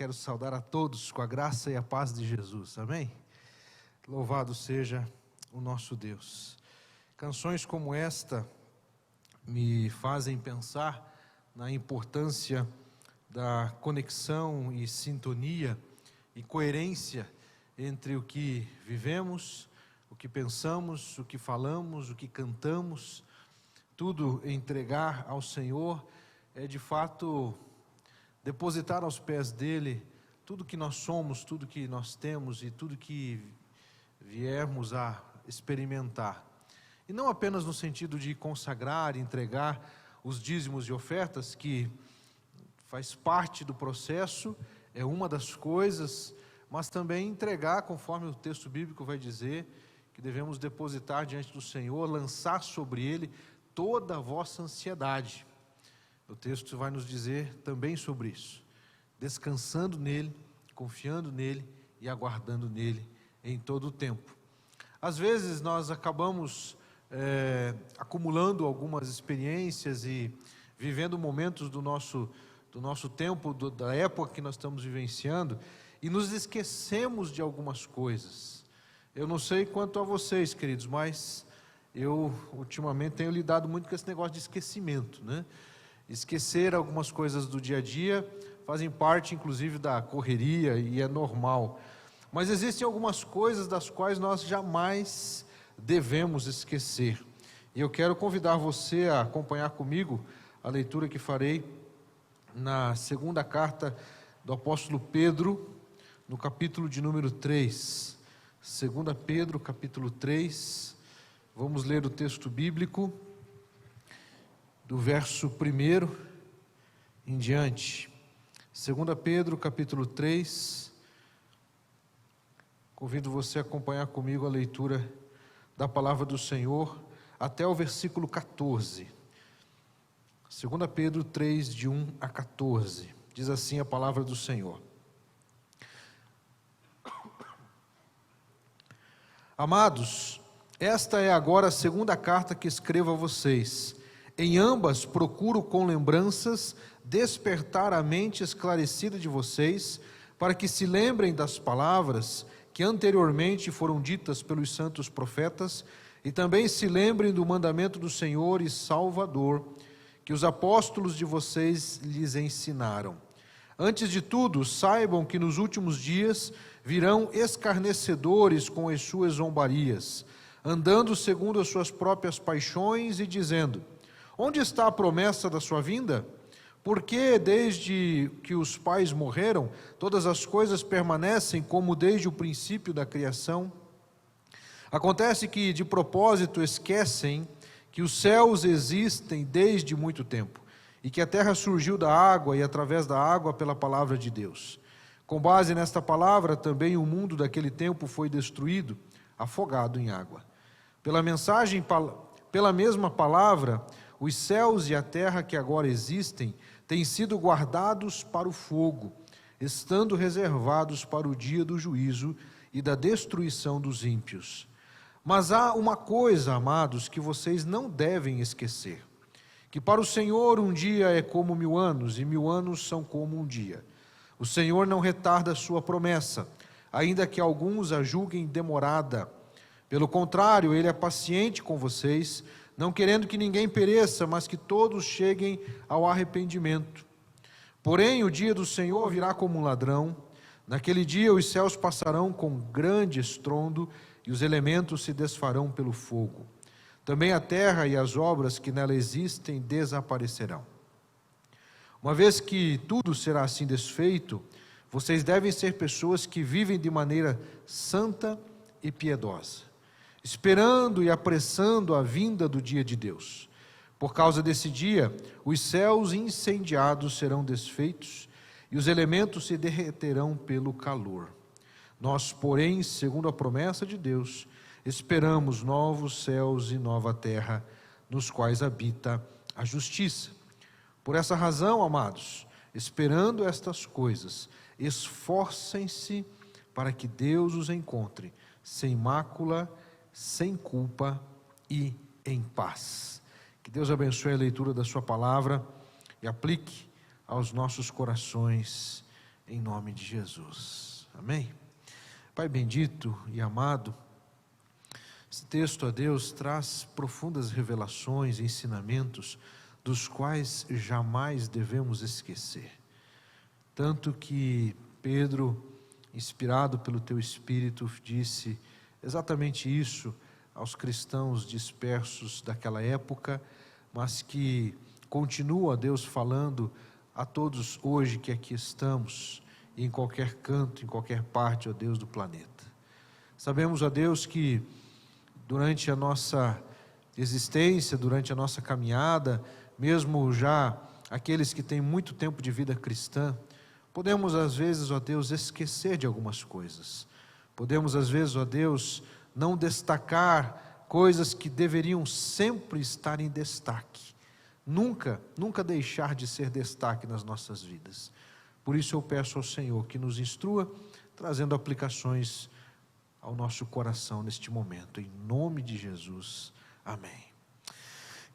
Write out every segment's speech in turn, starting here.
quero saudar a todos com a graça e a paz de Jesus, amém? Louvado seja o nosso Deus. Canções como esta me fazem pensar na importância da conexão e sintonia e coerência entre o que vivemos, o que pensamos, o que falamos, o que cantamos, tudo entregar ao Senhor é de fato depositar aos pés dele tudo que nós somos, tudo que nós temos e tudo que viermos a experimentar. E não apenas no sentido de consagrar, entregar os dízimos e ofertas, que faz parte do processo, é uma das coisas, mas também entregar, conforme o texto bíblico vai dizer, que devemos depositar diante do Senhor, lançar sobre Ele toda a vossa ansiedade. O texto vai nos dizer também sobre isso, descansando nele, confiando nele e aguardando nele em todo o tempo. Às vezes nós acabamos acumulando algumas experiências e vivendo momentos do nosso tempo, da época que nós estamos vivenciando, e nos esquecemos de algumas coisas. Eu não sei quanto a vocês, queridos, mas eu ultimamente tenho lidado muito com esse negócio de esquecimento, né? Esquecer algumas coisas do dia a dia fazem parte, inclusive, da correria e é normal. Mas existem algumas coisas das quais nós jamais devemos esquecer. E eu quero convidar você a acompanhar comigo a leitura que farei na segunda carta do apóstolo Pedro, no capítulo de número 3. 2 Pedro, capítulo 3. Vamos ler o texto bíblico do verso 1 em diante. 2 Pedro, capítulo 3. Convido você a acompanhar comigo a leitura da palavra do Senhor até o versículo 14. 2 Pedro 3, de 1 a 14. Diz assim a palavra do Senhor. Amados, esta é agora a segunda carta que escrevo a vocês. Em ambas procuro com lembranças despertar a mente esclarecida de vocês, para que se lembrem das palavras que anteriormente foram ditas pelos santos profetas, e também se lembrem do mandamento do Senhor e Salvador, que os apóstolos de vocês lhes ensinaram. Antes de tudo, saibam que nos últimos dias virão escarnecedores com as suas zombarias, andando segundo as suas próprias paixões e dizendo: onde está a promessa da sua vinda? Porque desde que os pais morreram, todas as coisas permanecem como desde o princípio da criação? Acontece que, de propósito, esquecem que os céus existem desde muito tempo, e que a terra surgiu da água e através da água pela palavra de Deus. Com base nesta palavra, também o mundo daquele tempo foi destruído, afogado em água. Pela mesma palavra, os céus e a terra que agora existem têm sido guardados para o fogo, estando reservados para o dia do juízo e da destruição dos ímpios. Mas há uma coisa, amados, que vocês não devem esquecer: que para o Senhor um dia é como 1000 anos, e 1000 anos são como um dia. O Senhor não retarda a sua promessa, ainda que alguns a julguem demorada. Pelo contrário, Ele é paciente com vocês, não querendo que ninguém pereça, mas que todos cheguem ao arrependimento. Porém, o dia do Senhor virá como um ladrão. Naquele dia os céus passarão com grande estrondo, e os elementos se desfarão pelo fogo. Também a terra e as obras que nela existem desaparecerão. Uma vez que tudo será assim desfeito, vocês devem ser pessoas que vivem de maneira santa e piedosa, esperando e apressando a vinda do dia de Deus. Por causa desse dia, os céus incendiados serão desfeitos e os elementos se derreterão pelo calor. Nós, porém, segundo a promessa de Deus, esperamos novos céus e nova terra, nos quais habita a justiça. Por essa razão, amados, esperando estas coisas, esforcem-se para que Deus os encontre sem mácula, sem culpa e em paz. Que Deus abençoe a leitura da sua palavra e aplique aos nossos corações, em nome de Jesus. Amém? Pai bendito e amado, esse texto, ó Deus, traz profundas revelações e ensinamentos dos quais jamais devemos esquecer. Tanto que Pedro, inspirado pelo Teu Espírito, disse exatamente isso aos cristãos dispersos daquela época, mas que continua, Deus, falando a todos hoje que aqui estamos, e em qualquer canto, em qualquer parte, ó Deus, do planeta. Sabemos, ó Deus, que durante a nossa existência, durante a nossa caminhada, mesmo já aqueles que têm muito tempo de vida cristã, podemos às vezes, ó Deus, esquecer de algumas coisas. Podemos às vezes, ó Deus, não destacar coisas que deveriam sempre estar em destaque. Nunca deixar de ser destaque nas nossas vidas. Por isso eu peço ao Senhor que nos instrua, trazendo aplicações ao nosso coração neste momento, em nome de Jesus, amém.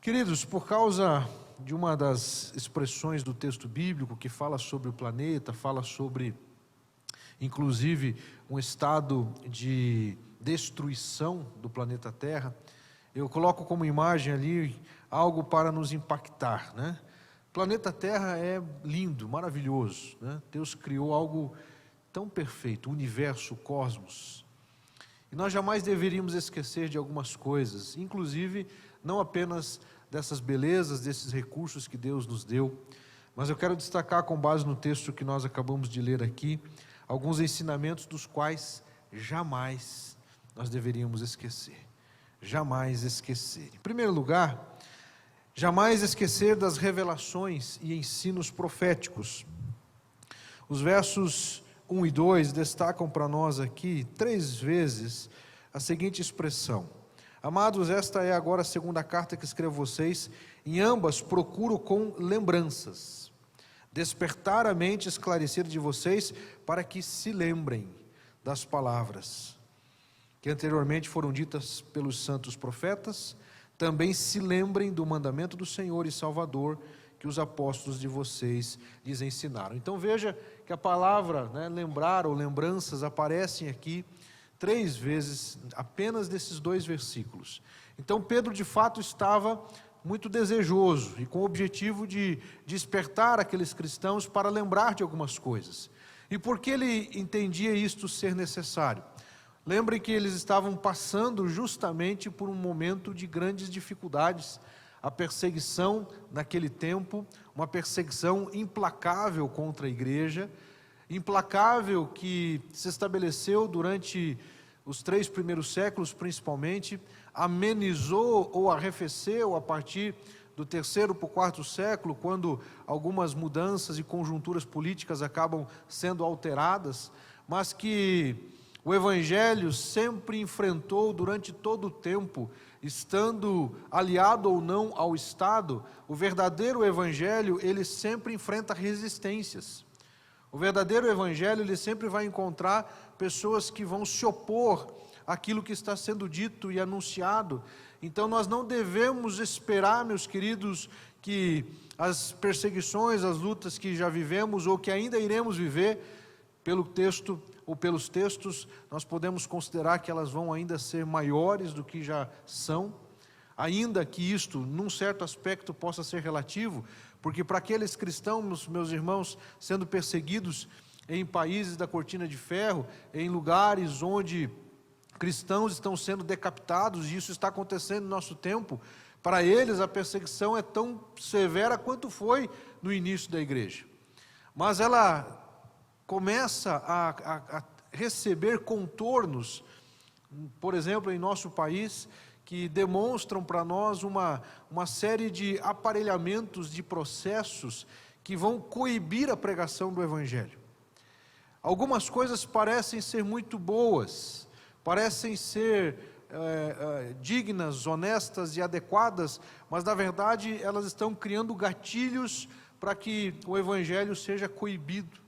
Queridos, por causa de uma das expressões do texto bíblico que fala sobre o planeta, fala sobre, inclusive, um estado de destruição do planeta Terra, eu coloco como imagem ali algo para nos impactar, né? O planeta Terra é lindo, maravilhoso, né? Deus criou algo tão perfeito, o universo, o cosmos. E nós jamais deveríamos esquecer de algumas coisas, inclusive não apenas dessas belezas, desses recursos que Deus nos deu, mas eu quero destacar, com base no texto que nós acabamos de ler aqui, alguns ensinamentos dos quais jamais nós deveríamos esquecer. Jamais esquecer. Em primeiro lugar, jamais esquecer das revelações e ensinos proféticos. Os versos 1 e 2 destacam para nós aqui 3 vezes a seguinte expressão: amados, esta é agora a segunda carta que escrevo a vocês, em ambas procuro com lembranças despertar a mente esclarecida de vocês, para que se lembrem das palavras que anteriormente foram ditas pelos santos profetas, também se lembrem do mandamento do Senhor e Salvador que os apóstolos de vocês lhes ensinaram. Então veja que a palavra, lembrar ou lembranças aparecem aqui 3 vezes, apenas nesses 2 versículos. Então Pedro de fato estava muito desejoso e com o objetivo de despertar aqueles cristãos para lembrar de algumas coisas. E por que ele entendia isto ser necessário? Lembrem que eles estavam passando justamente por um momento de grandes dificuldades. A perseguição naquele tempo, uma perseguição implacável contra a igreja, implacável que se estabeleceu durante os 3 primeiros séculos principalmente, amenizou ou arrefeceu a partir do 3º para o 4º século, quando algumas mudanças e conjunturas políticas acabam sendo alteradas, mas que o Evangelho sempre enfrentou durante todo o tempo, estando aliado ou não ao Estado. O verdadeiro Evangelho, ele sempre enfrenta resistências. O verdadeiro Evangelho, ele sempre vai encontrar pessoas que vão se opor àquilo que está sendo dito e anunciado. Então nós não devemos esperar, meus queridos, que as perseguições, as lutas que já vivemos ou que ainda iremos viver, pelo texto ou pelos textos, nós podemos considerar que elas vão ainda ser maiores do que já são, ainda que isto, num certo aspecto, possa ser relativo, porque para aqueles cristãos, meus irmãos, sendo perseguidos em países da cortina de ferro, em lugares onde cristãos estão sendo decapitados, e isso está acontecendo no nosso tempo, para eles a perseguição é tão severa quanto foi no início da igreja. Mas ela começa a receber contornos, por exemplo, em nosso país, que demonstram para nós uma série de aparelhamentos, de processos que vão coibir a pregação do Evangelho. Algumas coisas parecem ser muito boas, parecem ser dignas, honestas e adequadas, mas na verdade elas estão criando gatilhos para que o Evangelho seja coibido.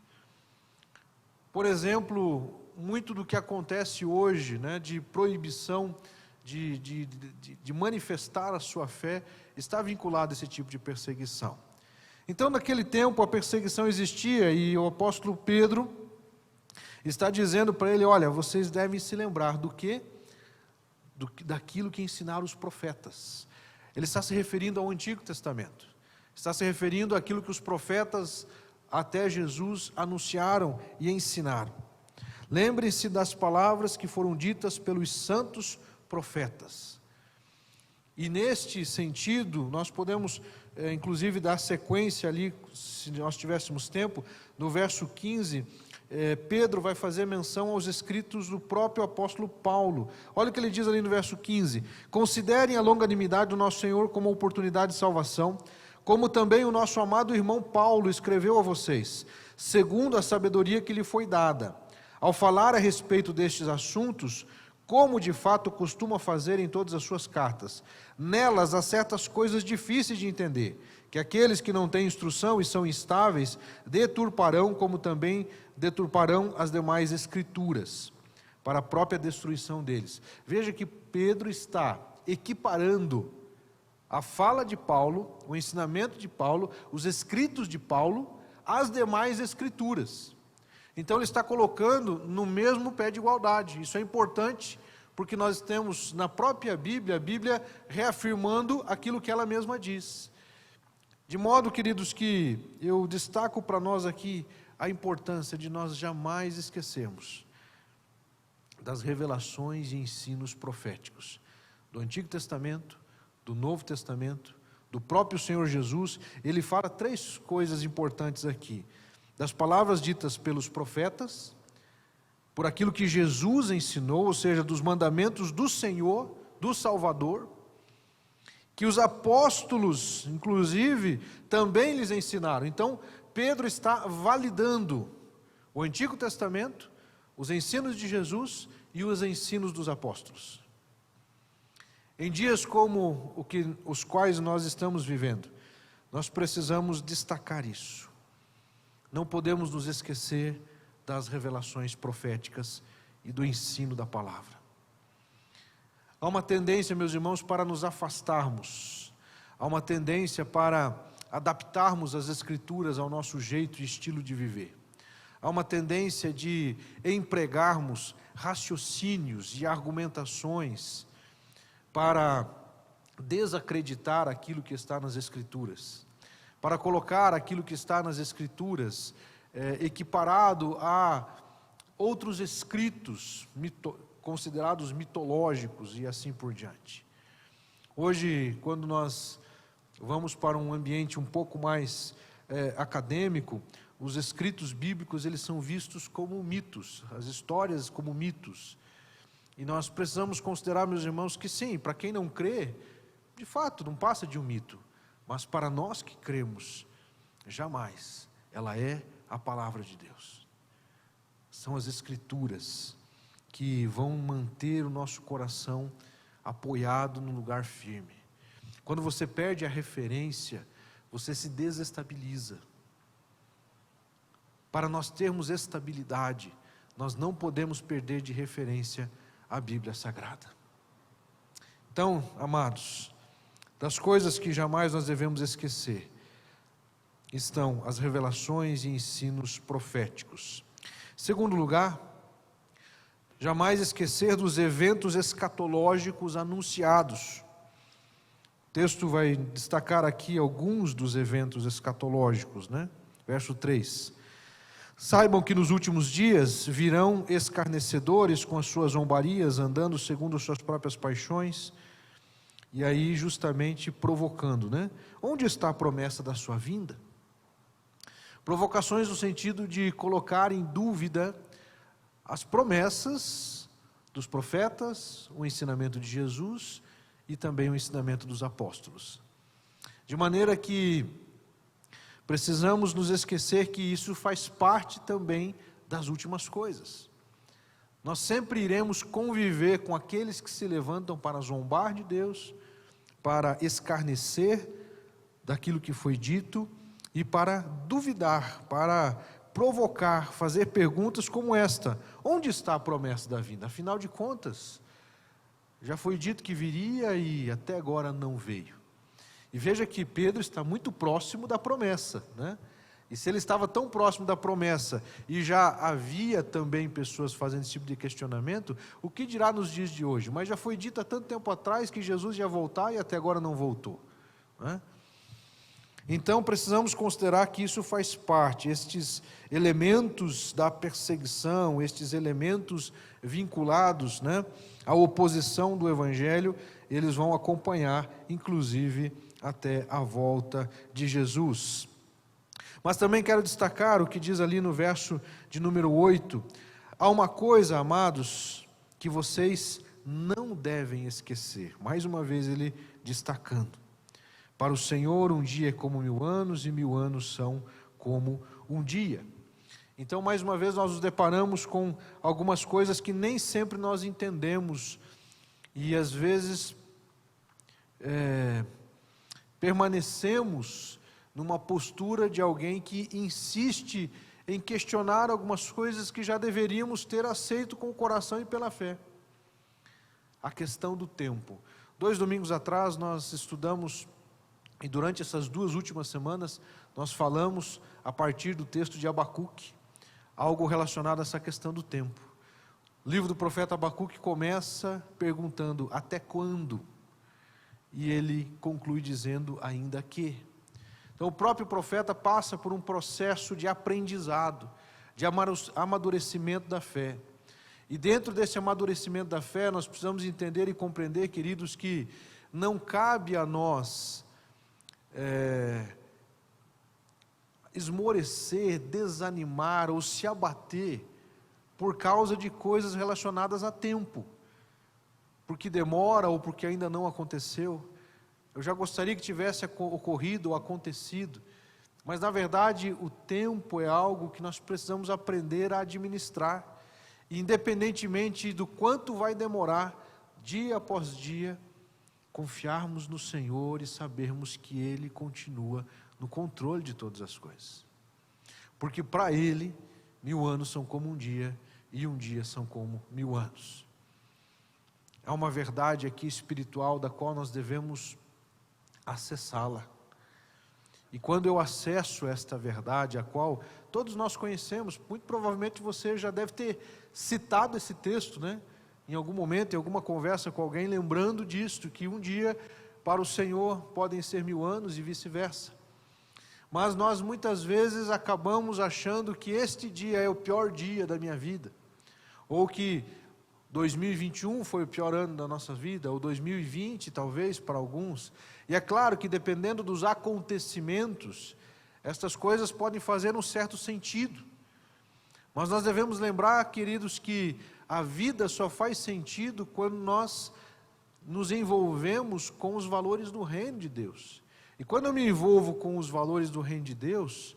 Por exemplo, muito do que acontece hoje, de proibição de manifestar a sua fé, está vinculado a esse tipo de perseguição. Então, naquele tempo, a perseguição existia e o apóstolo Pedro está dizendo para ele: olha, vocês devem se lembrar do quê? Daquilo que ensinaram os profetas. Ele está se referindo ao Antigo Testamento. Está se referindo àquilo que os profetas até Jesus anunciaram e ensinaram. Lembre-se das palavras que foram ditas pelos santos profetas. E neste sentido, nós podemos, inclusive, dar sequência ali, se nós tivéssemos tempo, no verso 15, Pedro vai fazer menção aos escritos do próprio apóstolo Paulo. Olha o que ele diz ali no verso 15: considerem a longanimidade do nosso Senhor como oportunidade de salvação, como também o nosso amado irmão Paulo escreveu a vocês, segundo a sabedoria que lhe foi dada, ao falar a respeito destes assuntos, como de fato costuma fazer em todas as suas cartas. Nelas há certas coisas difíceis de entender, que aqueles que não têm instrução e são instáveis, deturparão, como também deturparão as demais escrituras, para a própria destruição deles. Veja que Pedro está equiparando a fala de Paulo, o ensinamento de Paulo, os escritos de Paulo, às demais escrituras. Então ele está colocando no mesmo pé de igualdade. Isso é importante, porque nós temos na própria Bíblia, a Bíblia reafirmando aquilo que ela mesma diz. De modo, queridos, que eu destaco para nós aqui a importância de nós jamais esquecermos das revelações e ensinos proféticos do Antigo Testamento, do Novo Testamento, do próprio Senhor Jesus. Ele fala três coisas importantes aqui: das palavras ditas pelos profetas, por aquilo que Jesus ensinou, ou seja, dos mandamentos do Senhor, do Salvador, que os apóstolos, inclusive, também lhes ensinaram. Então, Pedro está validando o Antigo Testamento, os ensinos de Jesus e os ensinos dos apóstolos. Em dias como os quais nós estamos vivendo, nós precisamos destacar isso. Não podemos nos esquecer das revelações proféticas e do ensino da palavra. Há uma tendência, meus irmãos, para nos afastarmos. Há uma tendência para adaptarmos as Escrituras ao nosso jeito e estilo de viver. Há uma tendência de empregarmos raciocínios e argumentações para desacreditar aquilo que está nas Escrituras, para colocar aquilo que está nas Escrituras equiparado a outros escritos considerados mitológicos e assim por diante. Hoje, quando nós vamos para um ambiente um pouco mais acadêmico, os escritos bíblicos, eles são vistos como mitos, as histórias como mitos. E nós precisamos considerar, meus irmãos, que sim, para quem não crê, de fato, não passa de um mito. Mas para nós que cremos, jamais, ela é a palavra de Deus. São as Escrituras que vão manter o nosso coração apoiado no lugar firme. Quando você perde a referência, você se desestabiliza. Para nós termos estabilidade, nós não podemos perder de referência a Bíblia Sagrada. Então, amados, das coisas que jamais nós devemos esquecer, estão as revelações e ensinos proféticos. Segundo lugar, jamais esquecer dos eventos escatológicos anunciados. O texto vai destacar aqui alguns dos eventos escatológicos, né? Verso 3. Saibam que nos últimos dias virão escarnecedores com as suas zombarias, andando segundo as suas próprias paixões, e aí justamente provocando, né? Onde está a promessa da sua vinda? Provocações no sentido de colocar em dúvida as promessas dos profetas, o ensinamento de Jesus e também o ensinamento dos apóstolos. De maneira que precisamos nos esquecer que isso faz parte também das últimas coisas. Nós sempre iremos conviver com aqueles que se levantam para zombar de Deus, para escarnecer daquilo que foi dito e para duvidar, para provocar, fazer perguntas como esta: onde está a promessa da vinda? Afinal de contas, já foi dito que viria e até agora não veio. E veja que Pedro está muito próximo da promessa, né? E se ele estava tão próximo da promessa e já havia também pessoas fazendo esse tipo de questionamento, o que dirá nos dias de hoje? Mas já foi dito há tanto tempo atrás que Jesus ia voltar e até agora não voltou, né? Então precisamos considerar que isso faz parte, estes elementos da perseguição, estes elementos vinculados, né, à oposição do Evangelho, eles vão acompanhar, inclusive, até a volta de Jesus. Mas também quero destacar o que diz ali no verso de número 8. Há uma coisa, amados, que vocês não devem esquecer. Mais uma vez ele destacando. Para o Senhor um dia é como 1000 anos e 1000 anos são como um dia. Então, mais uma vez, nós nos deparamos com algumas coisas que nem sempre nós entendemos e às vezes permanecemos numa postura de alguém que insiste em questionar algumas coisas que já deveríamos ter aceito com o coração e pela fé. A questão do tempo. 2 domingos atrás nós estudamos, e durante essas 2 últimas semanas, nós falamos a partir do texto de Abacuque, algo relacionado a essa questão do tempo. O livro do profeta Abacuque começa perguntando, até quando? E ele conclui dizendo, ainda que. Então o próprio profeta passa por um processo de aprendizado, de amadurecimento da fé. E dentro desse amadurecimento da fé, nós precisamos entender e compreender, queridos, que não cabe a nós esmorecer, desanimar ou se abater por causa de coisas relacionadas a tempo, porque demora ou porque ainda não aconteceu. Eu já gostaria que tivesse ocorrido ou acontecido, mas na verdade o tempo é algo que nós precisamos aprender a administrar, e independentemente do quanto vai demorar, dia após dia, confiarmos no Senhor e sabermos que Ele continua no controle de todas as coisas. Porque para Ele, 1000 anos são como um dia, e um dia são como 1000 anos. Há uma verdade aqui espiritual da qual nós devemos acessá-la. E quando eu acesso esta verdade, a qual todos nós conhecemos, muito provavelmente você já deve ter citado esse texto, né? Em algum momento, em alguma conversa com alguém, lembrando disto, que um dia para o Senhor podem ser 1000 anos e vice-versa. Mas nós muitas vezes acabamos achando que este dia é o pior dia da minha vida, ou que 2021 foi o pior ano da nossa vida, ou 2020 talvez para alguns. E é claro que dependendo dos acontecimentos, estas coisas podem fazer um certo sentido. Mas nós devemos lembrar, queridos, que a vida só faz sentido quando nós nos envolvemos com os valores do reino de Deus. E quando eu me envolvo com os valores do reino de Deus,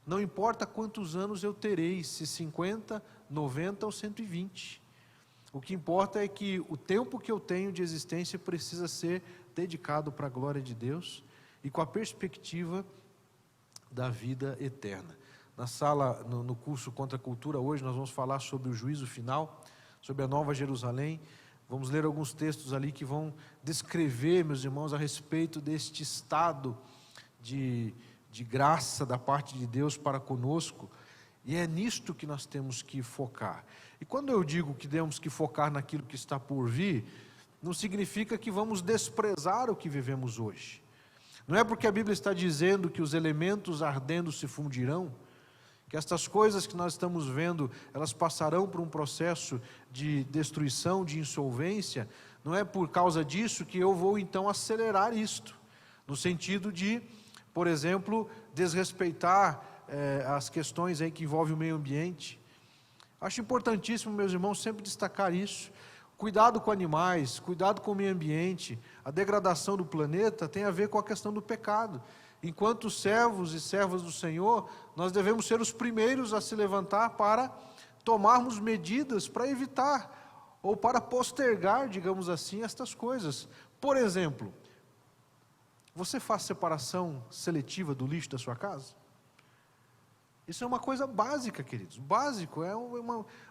não importa quantos anos eu terei, se 50, 90 ou 120. O que importa é que o tempo que eu tenho de existência precisa ser dedicado para a glória de Deus e com a perspectiva da vida eterna. Na sala, no curso Contra a Cultura, hoje nós vamos falar sobre o juízo final, sobre a Nova Jerusalém. Vamos ler alguns textos ali que vão descrever, meus irmãos, a respeito deste estado de graça da parte de Deus para conosco. E é nisto que nós temos que focar. E quando eu digo que temos que focar naquilo que está por vir, não significa que vamos desprezar o que vivemos hoje. Não é porque a Bíblia está dizendo que os elementos ardendo se fundirão, que estas coisas que nós estamos vendo, elas passarão por um processo de destruição, de insolvência. Não é por causa disso que eu vou então acelerar isto, no sentido de, por exemplo, desrespeitar as questões aí que envolvem o meio ambiente. Acho importantíssimo, meus irmãos, sempre destacar isso. Cuidado com animais, cuidado com o meio ambiente, a degradação do planeta tem a ver com a questão do pecado. Enquanto servos e servas do Senhor, nós devemos ser os primeiros a se levantar para tomarmos medidas para evitar ou para postergar, digamos assim, estas coisas. Por exemplo, você faz separação seletiva do lixo da sua casa? Isso é uma coisa básica, queridos, básico,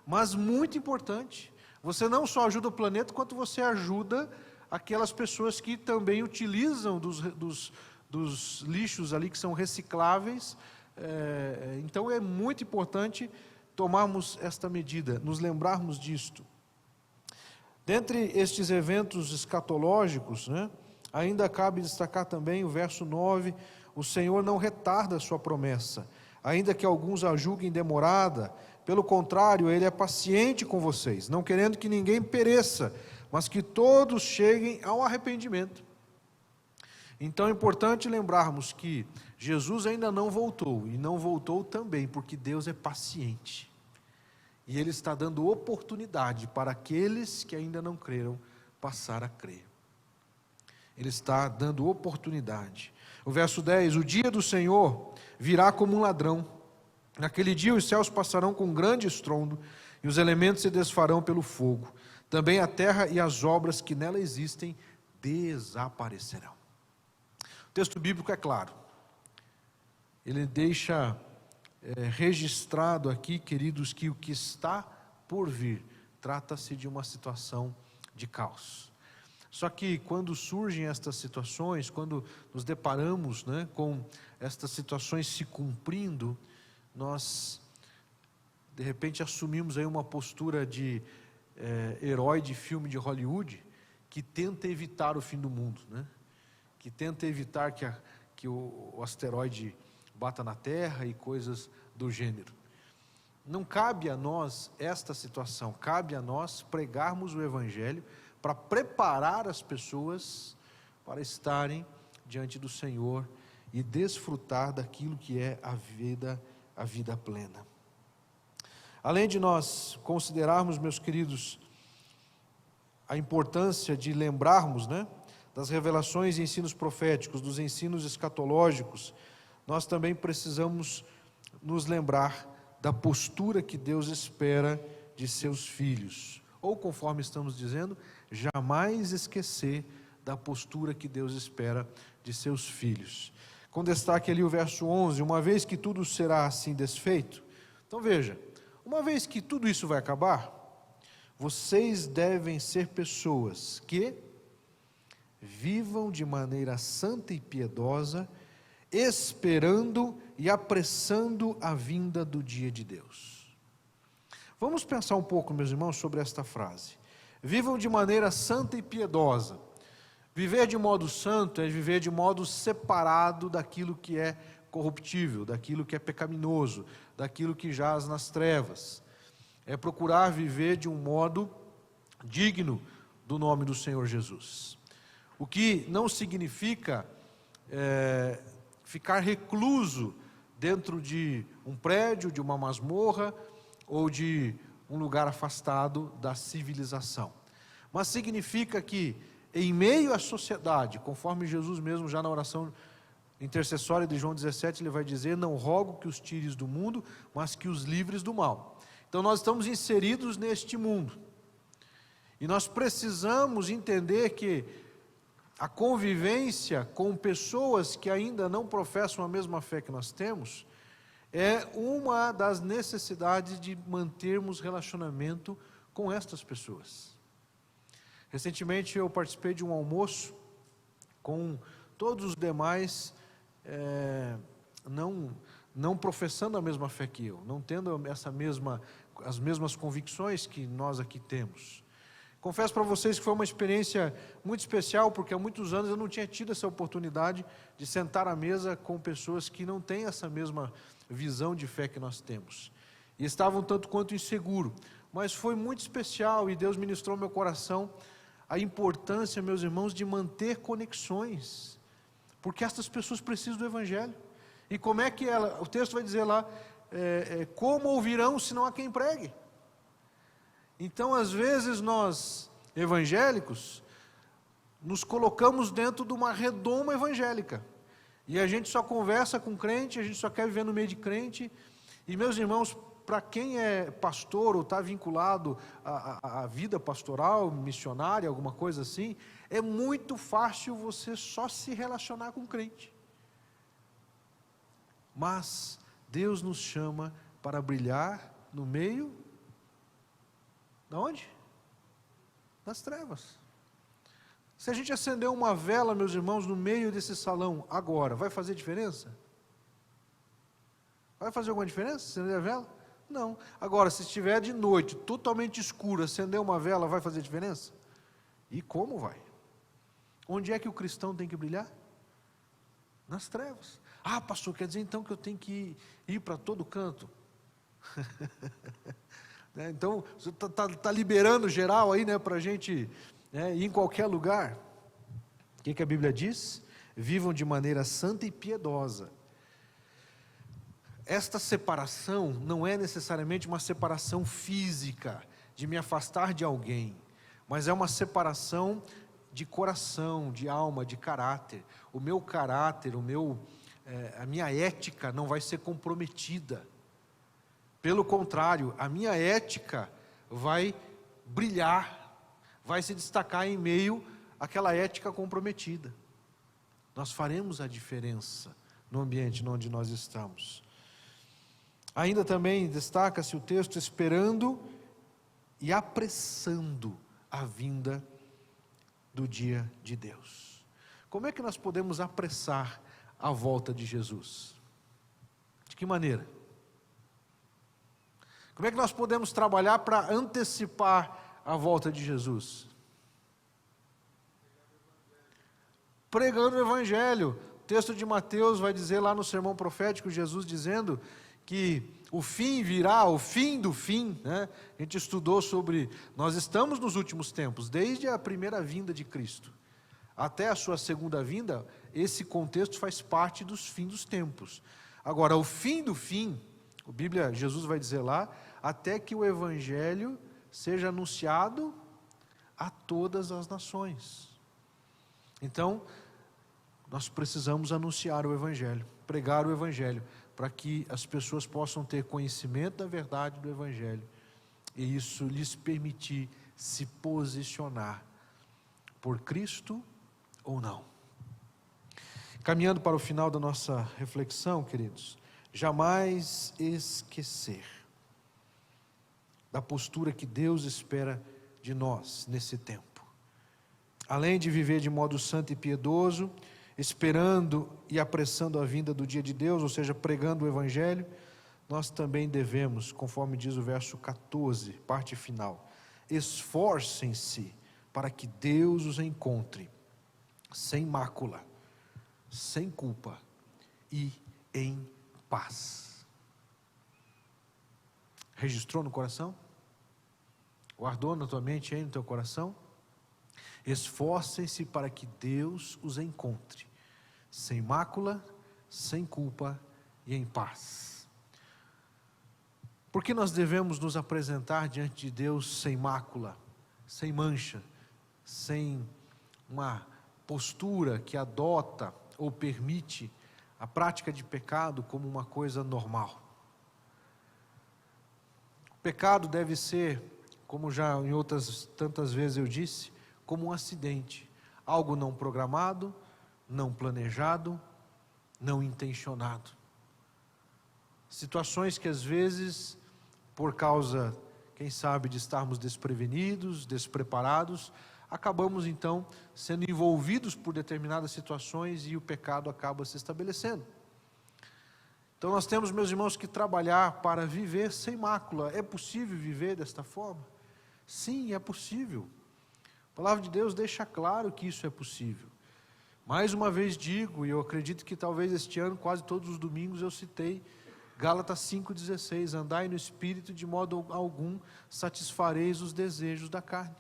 mas muito importante. Você não só ajuda o planeta, quanto você ajuda aquelas pessoas que também utilizam dos lixos ali que são recicláveis. Então é muito importante tomarmos esta medida, nos lembrarmos disto. Dentre estes eventos escatológicos, ainda cabe destacar também o verso 9, o Senhor não retarda a sua promessa, ainda que alguns a julguem demorada, pelo contrário, Ele é paciente com vocês, não querendo que ninguém pereça, mas que todos cheguem ao arrependimento. Então é importante lembrarmos que Jesus ainda não voltou, e não voltou também porque Deus é paciente. E Ele está dando oportunidade para aqueles que ainda não creram passar a crer. Ele está dando oportunidade. O verso 10, o dia do Senhor virá como um ladrão. Naquele dia os céus passarão com grande estrondo, e os elementos se desfarão pelo fogo. Também a terra e as obras que nela existem desaparecerão. O texto bíblico é claro. Ele deixa registrado aqui, queridos, que o que está por vir trata-se de uma situação de caos. Só que quando surgem estas situações, quando nos deparamos com estas situações se cumprindo, nós de repente assumimos aí uma postura de herói de filme de Hollywood que tenta evitar o fim do mundo, que tenta evitar que o asteroide bata na Terra e coisas do gênero. Não cabe a nós esta situação, cabe a nós pregarmos o Evangelho para preparar as pessoas para estarem diante do Senhor e desfrutar daquilo que é a vida plena. Além de nós considerarmos, meus queridos, a importância de lembrarmos, das revelações e ensinos proféticos, dos ensinos escatológicos, nós também precisamos nos lembrar da postura que Deus espera de seus filhos. Ou, conforme estamos dizendo, jamais esquecer da postura que Deus espera de seus filhos. Com destaque ali o verso 11, uma vez que tudo será assim desfeito. Então veja, uma vez que tudo isso vai acabar, vocês devem ser pessoas que vivam de maneira santa e piedosa, esperando e apressando a vinda do dia de Deus. Vamos pensar um pouco, meus irmãos, sobre esta frase. Vivam de maneira santa e piedosa. Viver de modo santo é viver de modo separado daquilo que é corruptível, daquilo que é pecaminoso, daquilo que jaz nas trevas. É procurar viver de um modo digno do nome do Senhor Jesus. O que não significa ficar recluso dentro de um prédio, de uma masmorra ou de um lugar afastado da civilização. Mas significa que em meio à sociedade, conforme Jesus mesmo já na oração intercessória de João 17, ele vai dizer, não rogo que os tires do mundo, mas que os livres do mal. Então nós estamos inseridos neste mundo. E nós precisamos entender que a convivência com pessoas que ainda não professam a mesma fé que nós temos, é uma das necessidades de mantermos relacionamento com estas pessoas. Recentemente eu participei de um almoço com todos os demais, não professando a mesma fé que eu, não tendo as mesmas convicções que nós aqui temos. Confesso para vocês que foi uma experiência muito especial, porque há muitos anos eu não tinha tido essa oportunidade de sentar à mesa com pessoas que não têm essa mesma visão de fé que nós temos. E estavam tanto quanto inseguro, mas foi muito especial e Deus ministrou no meu coração a importância, meus irmãos, de manter conexões, porque estas pessoas precisam do Evangelho. E como é que o texto vai dizer lá, como ouvirão se não há quem pregue? Então, às vezes, nós, evangélicos, nos colocamos dentro de uma redoma evangélica. E a gente só conversa com crente, a gente só quer viver no meio de crente. E, meus irmãos, para quem é pastor ou está vinculado à vida pastoral, missionária, alguma coisa assim, é muito fácil você só se relacionar com crente. Mas Deus nos chama para brilhar no meio de onde? Das trevas. Se a gente acender uma vela, meus irmãos, no meio desse salão agora, vai fazer diferença? Vai fazer alguma diferença acender a vela? Não. Agora, se estiver de noite, totalmente escuro, acender uma vela, vai fazer diferença? E como vai? Onde é que o cristão tem que brilhar? Nas trevas. Ah, pastor, quer dizer então que eu tenho que ir para todo canto? Então, você está liberando geral aí, para a gente ir em qualquer lugar. O que a Bíblia diz? Vivam de maneira santa e piedosa. Esta separação não é necessariamente uma separação física, de me afastar de alguém, mas é uma separação de coração, de alma, de caráter. O meu caráter, a minha ética não vai ser comprometida. Pelo contrário, a minha ética vai brilhar, vai se destacar em meio àquela ética comprometida. Nós faremos a diferença no ambiente onde nós estamos. Ainda também destaca-se o texto esperando e apressando a vinda do dia de Deus. Como é que nós podemos apressar a volta de Jesus? De que maneira? Como é que nós podemos trabalhar para antecipar a volta de Jesus? Pregando o Evangelho. O texto de Mateus vai dizer lá no sermão profético, Jesus dizendo que o fim virá, o fim do fim, A gente estudou sobre, nós estamos nos últimos tempos, desde a primeira vinda de Cristo até a sua segunda vinda, esse contexto faz parte dos fins dos tempos. Agora, o fim do fim, Jesus vai dizer lá, até que o Evangelho seja anunciado a todas as nações. Então, nós precisamos anunciar o Evangelho, pregar o Evangelho, para que as pessoas possam ter conhecimento da verdade do Evangelho, e isso lhes permitir se posicionar por Cristo ou não. Caminhando para o final da nossa reflexão, queridos, jamais esquecer da postura que Deus espera de nós nesse tempo. Além de viver de modo santo e piedoso, esperando e apressando a vinda do dia de Deus, ou seja, pregando o Evangelho, nós também devemos, conforme diz o verso 14, parte final, esforcem-se para que Deus os encontre sem mácula, sem culpa e em paz. Registrou no coração? Guardou na tua mente aí, no teu coração? Esforcem-se para que Deus os encontre sem mácula, sem culpa e em paz. Por que nós devemos nos apresentar diante de Deus sem mácula, sem mancha, sem uma postura que adota ou permite a prática de pecado como uma coisa normal? O pecado deve ser, como já em outras tantas vezes eu disse, como um acidente, algo não programado, não planejado, não intencionado. Situações que às vezes, por causa, quem sabe, de estarmos desprevenidos, despreparados, acabamos então sendo envolvidos por determinadas situações e o pecado acaba se estabelecendo. Então nós temos, meus irmãos, que trabalhar para viver sem mácula. É possível viver desta forma? Sim, é possível. A palavra de Deus deixa claro que isso é possível. Mais uma vez digo, e eu acredito que talvez este ano, quase todos os domingos eu citei, Gálatas 5,16, andai no Espírito, de modo algum satisfareis os desejos da carne.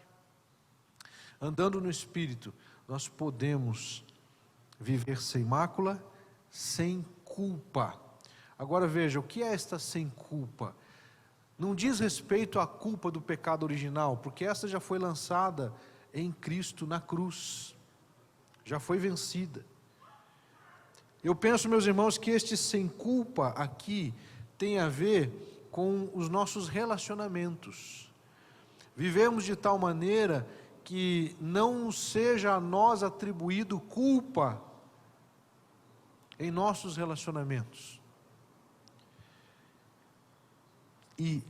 Andando no Espírito, nós podemos viver sem mácula, sem culpa. Agora veja, o que é esta sem culpa? Não diz respeito à culpa do pecado original, porque essa já foi lançada em Cristo na cruz, já foi vencida. Eu penso, meus irmãos, que este sem culpa aqui tem a ver com os nossos relacionamentos. Vivemos de tal maneira que não seja a nós atribuído culpa em nossos relacionamentos. E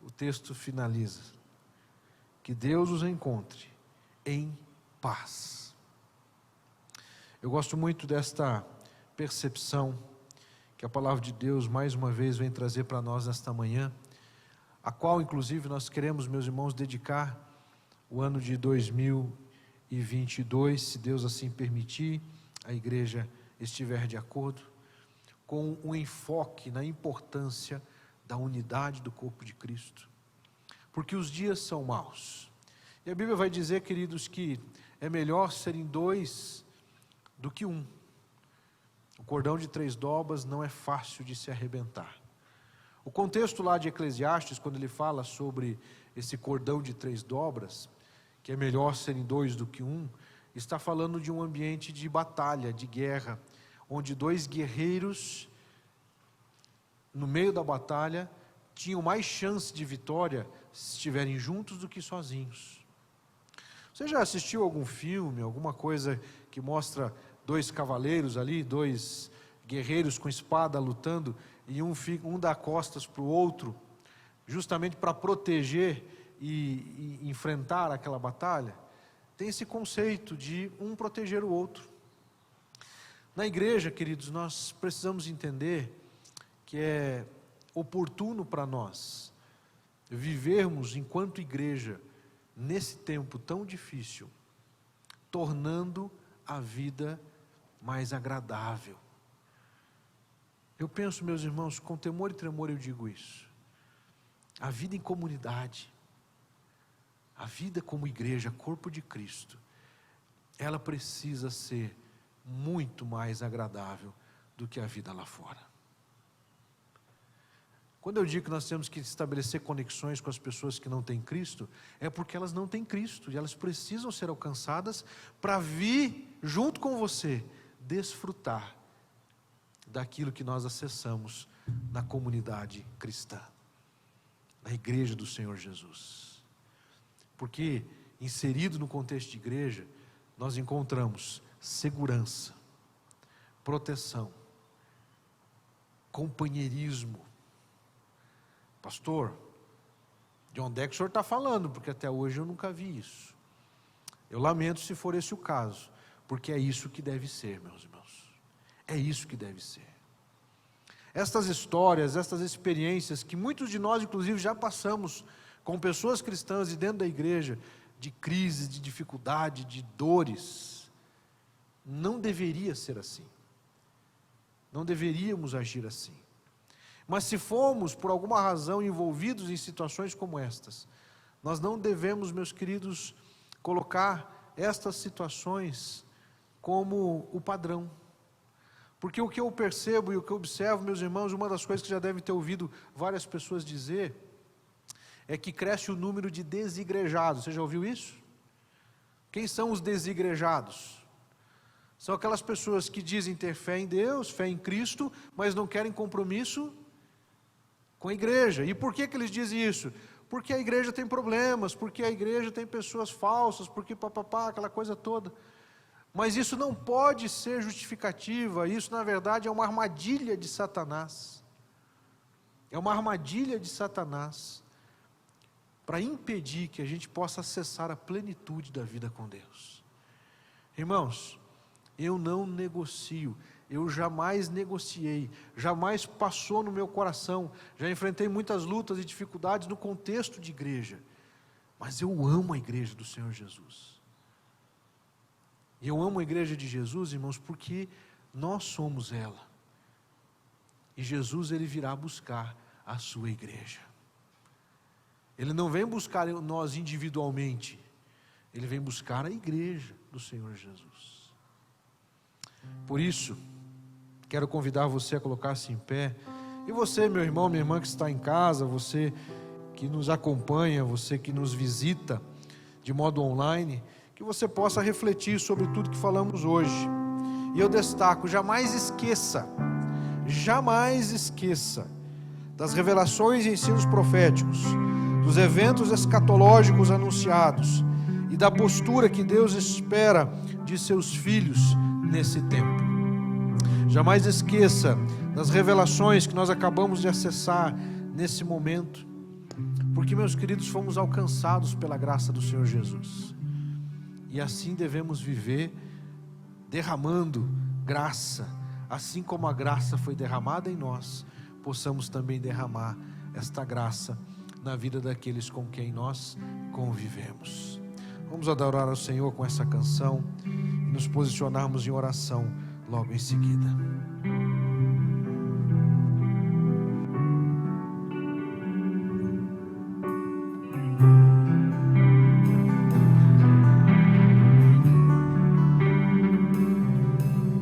o texto finaliza: que Deus os encontre em paz. Eu gosto muito desta percepção que a palavra de Deus mais uma vez vem trazer para nós nesta manhã, a qual inclusive nós queremos, meus irmãos, dedicar o ano de 2022, se Deus assim permitir, a igreja estiver de acordo, com um enfoque na importância da unidade do corpo de Cristo, porque os dias são maus, e a Bíblia vai dizer, queridos, que é melhor serem dois do que um. O cordão de 3 dobras não é fácil de se arrebentar. O contexto lá de Eclesiastes, quando ele fala sobre esse cordão de 3 dobras, que é melhor serem 2 do que um, está falando de um ambiente de batalha, de guerra, onde 2 guerreiros, no meio da batalha, tinham mais chance de vitória se estiverem juntos do que sozinhos. Você já assistiu algum filme, alguma coisa que mostra 2 cavaleiros ali, 2 guerreiros com espada lutando, e um dá costas para o outro, justamente para proteger e enfrentar aquela batalha? Tem esse conceito de um proteger o outro. Na igreja, queridos, nós precisamos entender que é oportuno para nós vivermos enquanto igreja nesse tempo tão difícil, tornando a vida mais agradável. Eu penso, meus irmãos, com temor e tremor eu digo isso. A vida em comunidade, a vida como igreja, corpo de Cristo, ela precisa ser muito mais agradável do que a vida lá fora. Quando eu digo que nós temos que estabelecer conexões com as pessoas que não têm Cristo, é porque elas não têm Cristo, e elas precisam ser alcançadas para vir junto com você, desfrutar daquilo que nós acessamos na comunidade cristã, na igreja do Senhor Jesus. Porque inserido no contexto de igreja, nós encontramos segurança, proteção, companheirismo. Pastor, de onde é que o senhor está falando? Porque até hoje eu nunca vi isso. Eu lamento se for esse o caso, porque é isso que deve ser, meus irmãos. É isso que deve ser. Estas histórias, estas experiências que muitos de nós, inclusive, já passamos com pessoas cristãs e dentro da igreja, de crises, de dificuldade, de dores, não deveria ser assim. Não deveríamos agir assim. Mas se formos, por alguma razão, envolvidos em situações como estas, nós não devemos, meus queridos, colocar estas situações como o padrão. Porque o que eu percebo e o que eu observo, meus irmãos, uma das coisas que já devem ter ouvido várias pessoas dizer, é que cresce o número de desigrejados. Você já ouviu isso? Quem são os desigrejados? São aquelas pessoas que dizem ter fé em Deus, fé em Cristo, mas não querem compromisso com a igreja. E por que eles dizem isso? Porque a igreja tem problemas, porque a igreja tem pessoas falsas, porque papapá, aquela coisa toda. Mas isso não pode ser justificativa, isso na verdade é uma armadilha de Satanás. É uma armadilha de Satanás para impedir que a gente possa acessar a plenitude da vida com Deus. Irmãos, eu não negocio, eu jamais negociei, jamais passou no meu coração, já enfrentei muitas lutas e dificuldades no contexto de igreja, mas eu amo a igreja do Senhor Jesus. E eu amo a igreja de Jesus, irmãos, porque nós somos ela. E Jesus, ele virá buscar a sua igreja. Ele não vem buscar nós individualmente, ele vem buscar a igreja do Senhor Jesus. Por isso, quero convidar você a colocar-se em pé. E você, meu irmão, minha irmã que está em casa, você que nos acompanha, você que nos visita de modo online, que você possa refletir sobre tudo que falamos hoje. E eu destaco, jamais esqueça das revelações e ensinos proféticos, dos eventos escatológicos anunciados e da postura que Deus espera de seus filhos nesse tempo. Jamais esqueça das revelações que nós acabamos de acessar nesse momento, porque, meus queridos, fomos alcançados pela graça do Senhor Jesus. E assim devemos viver, derramando graça, assim como a graça foi derramada em nós, possamos também derramar esta graça na vida daqueles com quem nós convivemos. Vamos adorar ao Senhor com essa canção e nos posicionarmos em oração logo em seguida.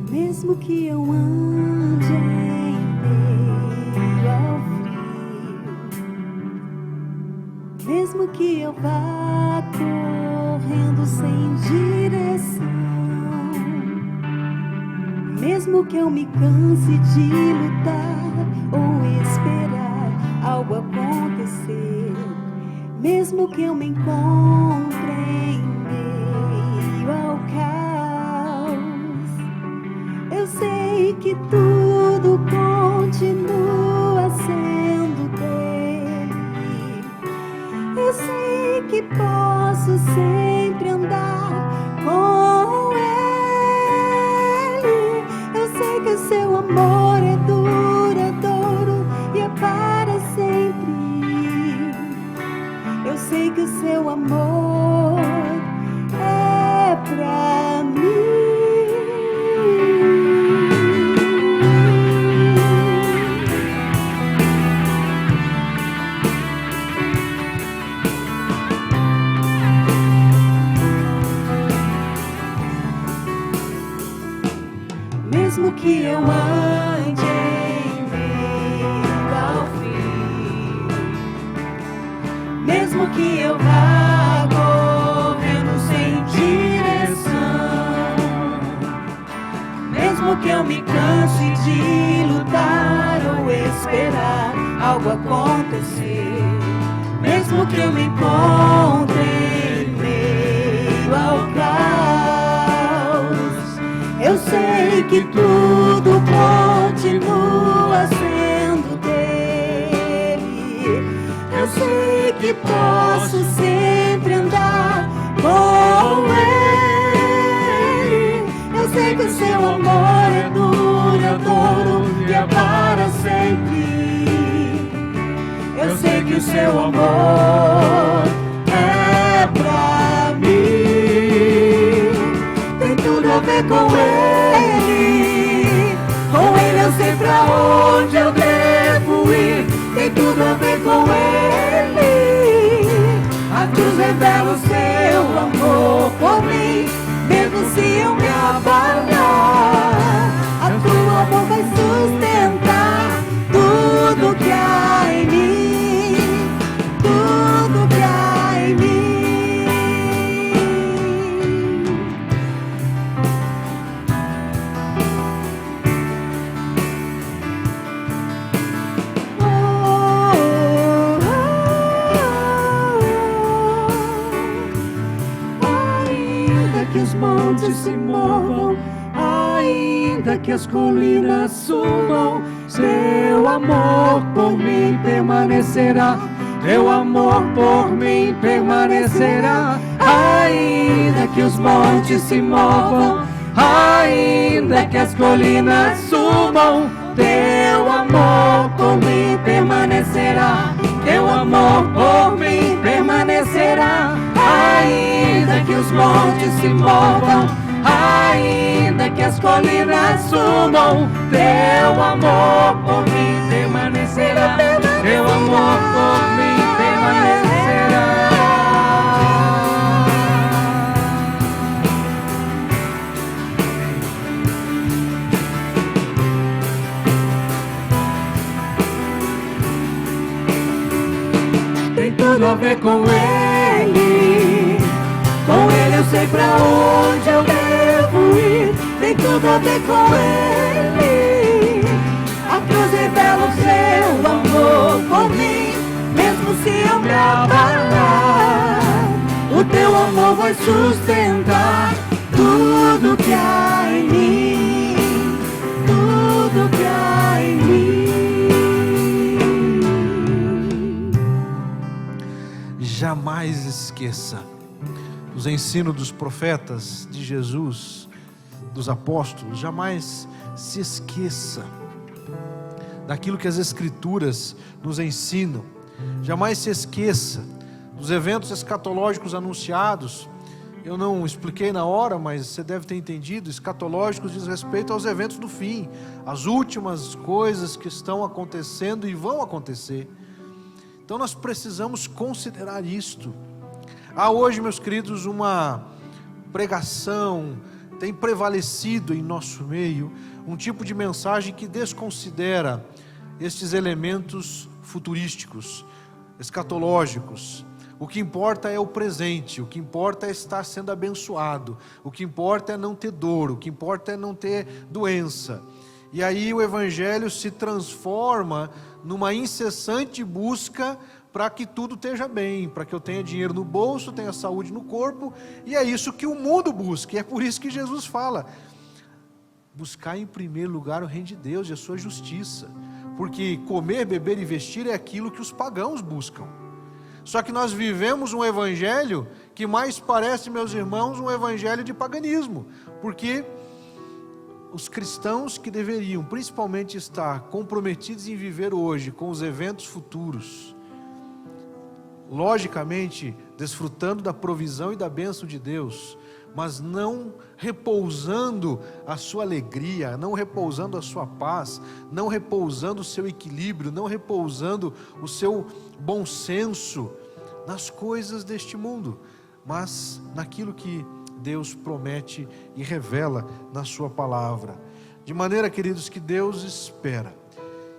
Mesmo que eu ande em meio ao frio, mesmo que eu vá correndo sem direção, mesmo que eu me canse de lutar ou esperar algo acontecer, mesmo que eu me encontre em meio ao caos, eu sei que tudo continua sendo dele. Eu sei que posso sempre andar com ele. Eu sei que o seu amor é duradouro e é para sempre. Eu sei que o seu amor é pra mim. Mesmo que eu ande em meio ao fim, mesmo que eu vá correndo sem direção, mesmo que eu me canse de lutar ou esperar algo acontecer, mesmo que eu me encontre em meio ao caos, eu sei que tudo continua sendo dele. Eu sei que posso sempre andar com ele. Eu sei que o seu amor é duradouro e é para sempre. Eu sei que o seu amor é pra mim. Tem tudo a ver com ele. Com ele eu sei pra onde eu devo ir. Tem tudo a ver com ele. A cruz revela o seu amor por mim. Mesmo se eu me abalar, a tua amor vai sustentar tudo que há em mim. Tudo que há em mim. Os montes se movam, ainda que as colinas subam, teu amor por mim permanecerá. Teu amor por mim permanecerá. Ainda que os montes se movam, ainda que as colinas subam, teu amor por mim permanecerá. Teu amor por mim permanecerá. Ainda que os montes se movam, ainda que as colinas subam, teu amor por mim permanecerá. Teu amor por mim permanecerá. Tem tudo a ver com ele. Com ele eu sei pra onde eu devo ir. Tem tudo a ver com ele. A cruz revela o seu amor por mim. Mesmo se eu me abalar, o teu amor vai sustentar tudo que há em mim. Tudo que há em mim. Jamais esqueça os ensinos dos profetas, de Jesus, dos apóstolos. Jamais se esqueça daquilo que as Escrituras nos ensinam. Jamais se esqueça dos eventos escatológicos anunciados. Eu não expliquei na hora, mas você deve ter entendido. Escatológicos diz respeito aos eventos do fim, as últimas coisas que estão acontecendo e vão acontecer. Então nós precisamos considerar isto. Há hoje, meus queridos, uma pregação, tem prevalecido em nosso meio um tipo de mensagem que desconsidera estes elementos futurísticos, escatológicos. O que importa é o presente, o que importa é estar sendo abençoado, o que importa é não ter dor, o que importa é não ter doença. E aí o Evangelho se transforma numa incessante busca para que tudo esteja bem, para que eu tenha dinheiro no bolso, tenha saúde no corpo, e é isso que o mundo busca, e é por isso que Jesus fala: buscar em primeiro lugar o reino de Deus e a sua justiça, porque comer, beber e vestir é aquilo que os pagãos buscam. Só que nós vivemos um evangelho que mais parece, meus irmãos, um evangelho de paganismo, porque os cristãos que deveriam principalmente estar comprometidos em viver hoje com os eventos futuros, logicamente desfrutando da provisão e da bênção de Deus, mas não repousando a sua alegria, não repousando a sua paz, não repousando o seu equilíbrio, não repousando o seu bom senso nas coisas deste mundo, mas naquilo que Deus promete e revela na sua palavra. De maneira, queridos, que Deus espera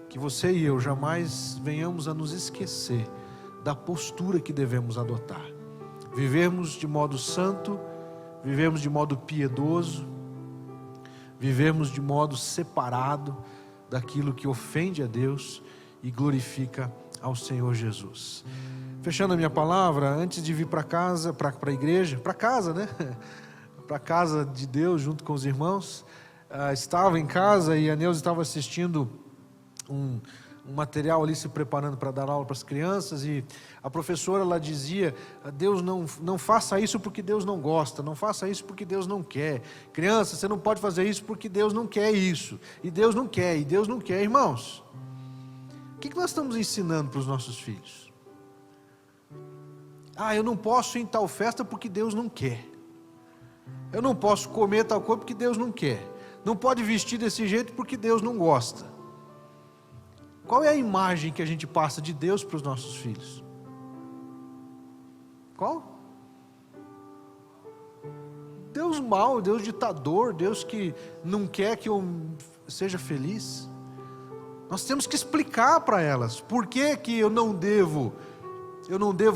que você e eu jamais venhamos a nos esquecer da postura que devemos adotar. Vivermos de modo santo, vivemos de modo piedoso, vivemos de modo separado daquilo que ofende a Deus e glorifica ao Senhor Jesus. Fechando a minha palavra, antes de vir para casa, para a igreja, para casa, né? Para a casa de Deus junto com os irmãos, estava em casa e a Neuza estava assistindo um material ali, se preparando para dar aula para as crianças, e a professora lá dizia: Deus não faça isso porque Deus não gosta, não faça isso porque Deus não quer. Criança, você não pode fazer isso porque Deus não quer isso, e Deus não quer, e Deus não quer. Irmãos, o que nós estamos ensinando para os nossos filhos? Eu não posso ir em tal festa porque Deus não quer. Eu não posso comer tal coisa porque Deus não quer. Não pode vestir desse jeito porque Deus não gosta. Qual é a imagem que a gente passa de Deus para os nossos filhos? Qual? Deus mau, Deus ditador, Deus que não quer que eu seja feliz. Nós temos que explicar para elas por que que eu não devo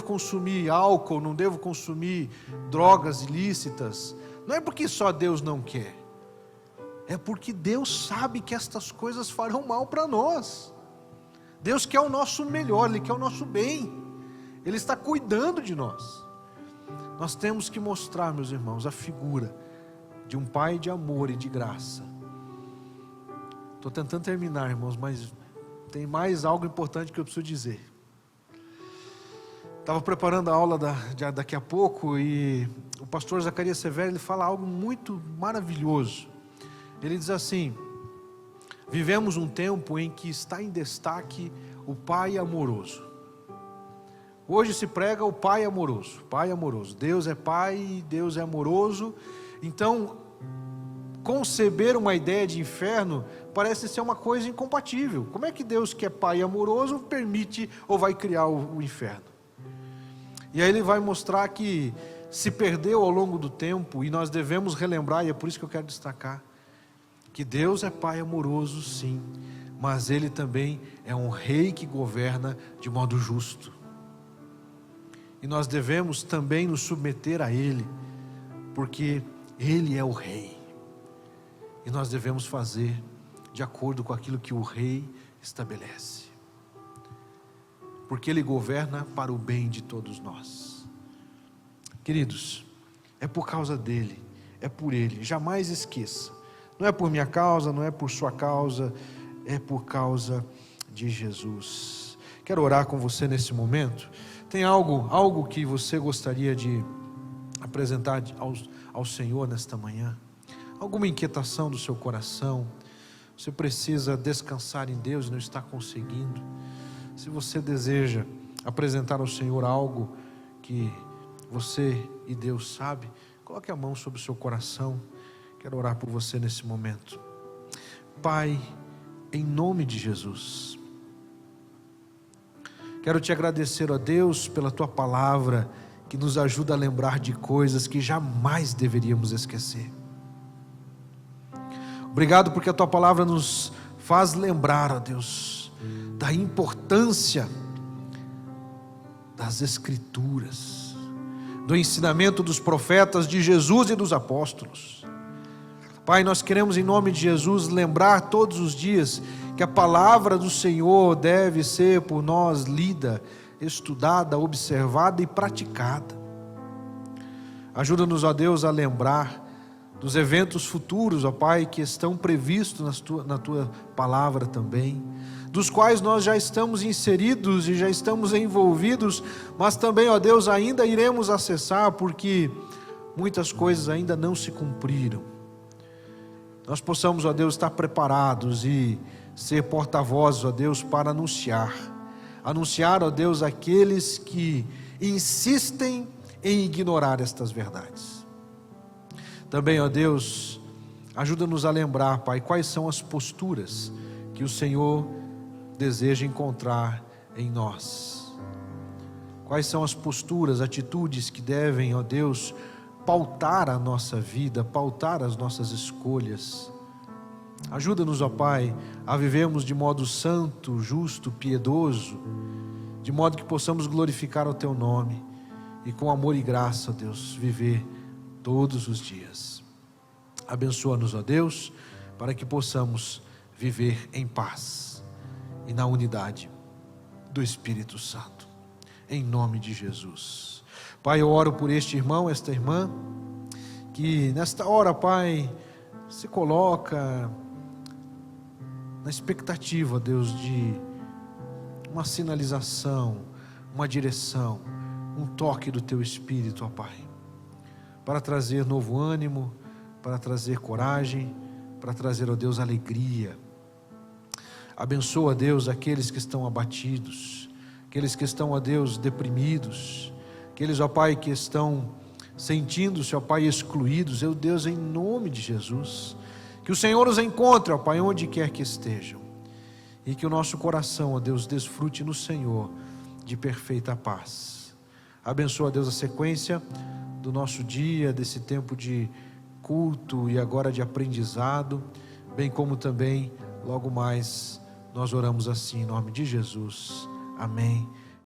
consumir álcool, não devo consumir drogas ilícitas. Não é porque só Deus não quer, é porque Deus sabe que estas coisas farão mal para nós. Deus quer o nosso melhor, Ele quer o nosso bem, Ele está cuidando de nós. Nós temos que mostrar, meus irmãos, a figura de um pai de amor e de graça. Estou tentando terminar, irmãos, mas tem mais algo importante que eu preciso dizer. Estava preparando a aula daqui a pouco, e o pastor Zacarias Severo, ele fala algo muito maravilhoso. Ele diz assim: vivemos um tempo em que está em destaque o pai amoroso. Hoje se prega o pai amoroso, pai amoroso. Deus é pai, Deus é amoroso. Então, conceber uma ideia de inferno parece ser uma coisa incompatível. Como é que Deus, que é pai amoroso, permite ou vai criar o inferno? E aí ele vai mostrar que se perdeu ao longo do tempo, e nós devemos relembrar, e é por isso que eu quero destacar, que Deus é pai amoroso, sim, mas Ele também é um rei que governa de modo justo. E nós devemos também nos submeter a Ele, porque Ele é o rei. E nós devemos fazer de acordo com aquilo que o rei estabelece. Porque Ele governa para o bem de todos nós. Queridos, é por causa dEle, é por Ele, jamais esqueça. Não é por minha causa, não é por sua causa, é por causa de Jesus. Quero orar com você nesse momento. Tem algo que você gostaria de apresentar ao Senhor nesta manhã? Alguma inquietação do seu coração? Você precisa descansar em Deus e não está conseguindo? Se você deseja apresentar ao Senhor algo que você e Deus sabe, coloque a mão sobre o seu coração. Quero orar por você nesse momento. Pai, em nome de Jesus, quero te agradecer, ó Deus, pela tua palavra que nos ajuda a lembrar de coisas que jamais deveríamos esquecer. Obrigado porque a tua palavra nos faz lembrar, ó Deus, da importância das Escrituras, do ensinamento dos profetas, de Jesus e dos apóstolos. Pai, nós queremos em nome de Jesus lembrar todos os dias que a palavra do Senhor deve ser por nós lida, estudada, observada e praticada. Ajuda-nos, ó Deus, a lembrar dos eventos futuros, ó Pai, que estão previstos na tua palavra também, dos quais nós já estamos inseridos e já estamos envolvidos, mas também, ó Deus, ainda iremos acessar, porque muitas coisas ainda não se cumpriram. Nós possamos, ó Deus, estar preparados e ser porta-vozes, ó Deus, para anunciar, ó Deus, aqueles que insistem em ignorar estas verdades. Também, ó Deus, ajuda-nos a lembrar, Pai, quais são as posturas que o Senhor deseja encontrar em nós. Quais são as posturas, atitudes que devem, ó Deus, pautar a nossa vida, pautar as nossas escolhas. Ajuda-nos, ó Pai, a vivermos de modo santo, justo, piedoso, de modo que possamos glorificar o Teu nome e com amor e graça, ó Deus, viver todos os dias. Abençoa-nos, ó Deus, para que possamos viver em paz e na unidade do Espírito Santo, em nome de Jesus. Pai, eu oro por este irmão, esta irmã, que nesta hora, Pai, se coloca na expectativa, Deus, de uma sinalização, uma direção, um toque do Teu Espírito, ó Pai, para trazer novo ânimo, para trazer coragem, para trazer, ó Deus, alegria. Abençoa, Deus, aqueles que estão abatidos, aqueles que estão, ó Deus, deprimidos, aqueles, ó Pai, que estão sentindo-se, ó Pai, excluídos. Eu, Deus, em nome de Jesus, que o Senhor os encontre, ó Pai, onde quer que estejam, e que o nosso coração, ó Deus, desfrute no Senhor de perfeita paz. Abençoa, Deus, a sequência do nosso dia, desse tempo de culto e agora de aprendizado, bem como também, logo mais, nós oramos assim, em nome de Jesus. Amém.